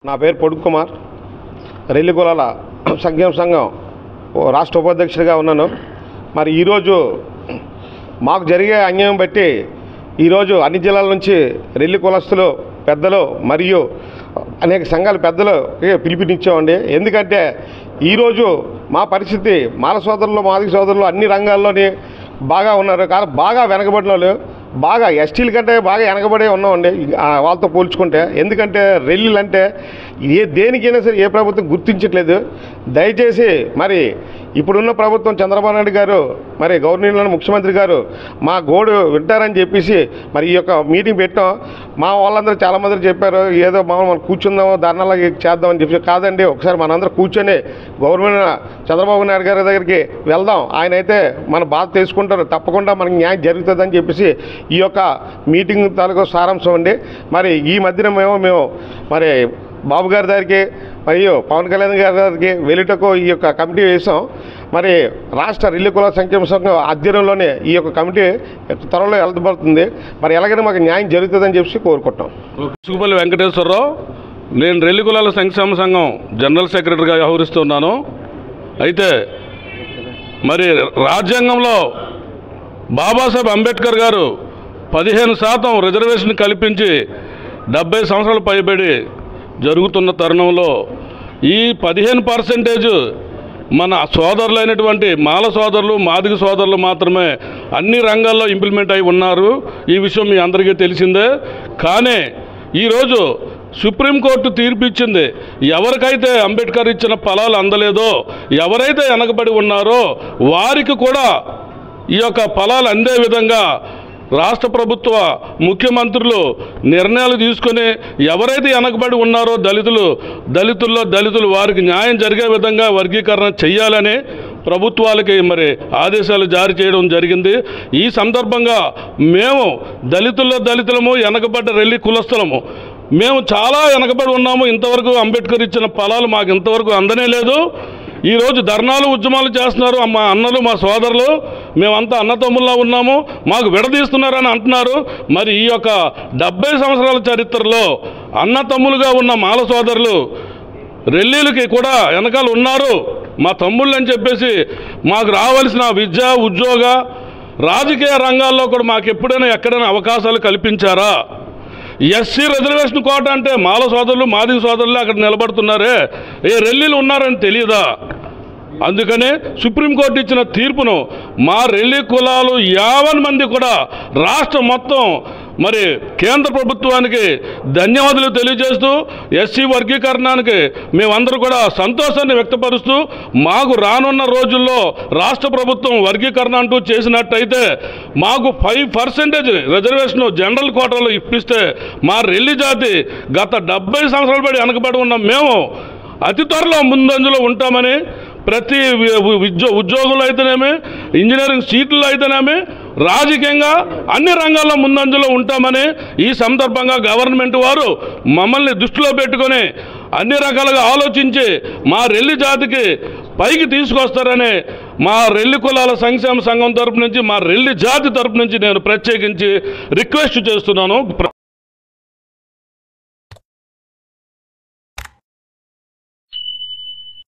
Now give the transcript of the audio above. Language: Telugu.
నా పేరు పొడుగు కుమార్, రెల్లి కులాల సంక్షేమ సంఘం రాష్ట్ర ఉపాధ్యక్షుడిగా ఉన్నాను. మరి ఈరోజు మాకు జరిగే అన్యాయం బట్టి ఈరోజు అన్ని జిల్లాల నుంచి రెల్లి కులస్తులు పెద్దలు మరియు అనేక సంఘాల పెద్దలు పిలుపునిచ్చామండి. ఎందుకంటే ఈరోజు మా పరిస్థితి మాల సోదరులు మాదిగ సోదరులు అన్ని రంగాల్లోని బాగా ఉన్నారు, కానీ బాగా వెనకబడిన వాళ్ళు, బాగా ఎస్టీల కంటే బాగా వెనకబడే ఉన్నామండి వాళ్ళతో పోల్చుకుంటే. ఎందుకంటే రెల్లీలు అంటే దేనికైనా సరే ఏ ప్రభుత్వం గుర్తించట్లేదు. దయచేసి మరి ఇప్పుడున్న ప్రభుత్వం చంద్రబాబు నాయుడు గారు మరి గవర్నర్ ముఖ్యమంత్రి గారు మా గోడు వింటారని చెప్పేసి మరి ఈ యొక్క మీటింగ్ పెట్టాం. మా వాళ్ళందరూ చాలామంది చెప్పారు ఏదో మనం కూర్చుందాము ధర్నాలా చేద్దామని చెప్పి. కాదండి, ఒకసారి మనందరూ కూర్చొని గవర్నమెంట్ చంద్రబాబు నాయుడు గారి దగ్గరికి వెళ్దాం, ఆయన అయితే మన బాధ తెలుసుకుంటారు, తప్పకుండా మనకి న్యాయం జరుగుతుందని చెప్పేసి ఈ యొక్క మీటింగ్ తాలూకు సారాంశం అండి. మరి ఈ మధ్యన మేము మరి బాబు గారి దగ్గరికి మరియు పవన్ కళ్యాణ్ గారి దగ్గరికి వెళ్ళుటకు ఈ యొక్క కమిటీ వేసాం. మరి రాష్ట్ర రెల్లి కుల సంక్షేమ సంఘం ఆధ్వర్యంలోనే ఈ యొక్క కమిటీ త్వరలో వెళ్తబడుతుంది. మరి ఎలాగైనా మాకు న్యాయం జరుగుతుందని చెప్పి కోరుకుంటాం. సుగుపల్లి వెంకటేశ్వరరావు, నేను రెల్లి కులాల సంక్షేమ సంఘం జనరల్ సెక్రటరీగా వ్యవహరిస్తున్నాను. అయితే మరి రాజ్యాంగంలో బాబాసాహెబ్ అంబేద్కర్ గారు 15% రిజర్వేషన్ కల్పించి 70 సంవత్సరాలు పైబడి జరుగుతున్న తరుణంలో ఈ 15% మన సోదరులైనటువంటి మాల సోదరులు మాదిగ సోదరులు మాత్రమే అన్ని రంగాల్లో ఇంప్లిమెంట్ అయి ఉన్నారు. ఈ విషయం మీ అందరికీ తెలిసిందే. కానీ ఈరోజు సుప్రీంకోర్టు తీర్పు ఇచ్చింది, ఎవరికైతే అంబేద్కర్ ఇచ్చిన ఫలాలు అందలేదో, ఎవరైతే వెనకబడి ఉన్నారో వారికి కూడా ఈ యొక్క ఫలాలు అందే విధంగా రాష్ట్ర ప్రభుత్వ ముఖ్యమంత్రులు నిర్ణయాలు తీసుకొని ఎవరైతే వెనకబడి ఉన్నారో దళితులు వారికి న్యాయం జరిగే విధంగా వర్గీకరణ చేయాలని ప్రభుత్వాలకి మరి ఆదేశాలు జారీ చేయడం జరిగింది. ఈ సందర్భంగా మేము దళితులము వెనకబడ్డ రెల్లి కులస్తులము మేము చాలా వెనకబడి ఉన్నాము. ఇంతవరకు అంబేద్కర్ ఇచ్చిన ఫలాలు మాకు ఇంతవరకు అందనే లేదు. ఈరోజు ధర్నాలు ఉద్యమాలు చేస్తున్నారు మా అన్నలు మా సోదరులు, మేమంతా అన్నతమ్ముల్లా ఉన్నాము, మాకు విడదీస్తున్నారని అంటున్నారు. మరి ఈ యొక్క 70 సంవత్సరాల చరిత్రలో అన్నతమ్ములుగా ఉన్న మాల సోదరులు రెల్లీలకి కూడా వెనకాల ఉన్నారు మా తమ్ముళ్ళు అని చెప్పేసి మాకు రావాల్సిన విద్య ఉద్యోగ రాజకీయ రంగాల్లో కూడా మాకు ఎప్పుడైనా ఎక్కడైనా అవకాశాలు కల్పించారా? ఎస్సీ రిజర్వేషన్ కోట అంటే మాల సోదరులు మాదిగ సోదరులు అక్కడ నిలబడుతున్నారే, ఏ రెల్లీలు ఉన్నారని తెలియదా? అందుకనే సుప్రీంకోర్టు ఇచ్చిన తీర్పును మా రెల్లి కులాలు 50 మంది కూడా రాష్ట్రం మొత్తం మరి కేంద్ర ప్రభుత్వానికి ధన్యవాదాలు తెలియజేస్తూ ఎస్సీ వర్గీకరణానికి మేమందరూ కూడా సంతోషాన్ని వ్యక్తపరుస్తూ మాకు రానున్న రోజుల్లో రాష్ట్ర ప్రభుత్వం వర్గీకరణ అంటూ చేసినట్టయితే మాకు 5% రిజర్వేషన్ జనరల్ కోటాలో ఇప్పిస్తే మా రెల్లి జాతి గత 70 సంవత్సరాలు బడి వెనకబడి ఉన్న మేము అతి త్వరలో ముందంజలో ఉంటామని, ప్రతి ఉద్యోగులు అయితేనేమి ఇంజనీరింగ్ సీట్లు అయితేనేమి రాజకీయంగా అన్ని రంగాల్లో ముందంజలో ఉంటామని ఈ సందర్భంగా గవర్నమెంట్ వారు మమ్మల్ని దృష్టిలో పెట్టుకొని అన్ని రకాలుగా ఆలోచించి మా రెల్లి జాతికి పైకి తీసుకొస్తారని మా రెల్లి కులాల సంక్షేమ సంఘం తరపు నుంచి మా రెల్లి జాతి తరపు నుంచి నేను ప్రత్యేకించి రిక్వెస్ట్ చేస్తున్నాను.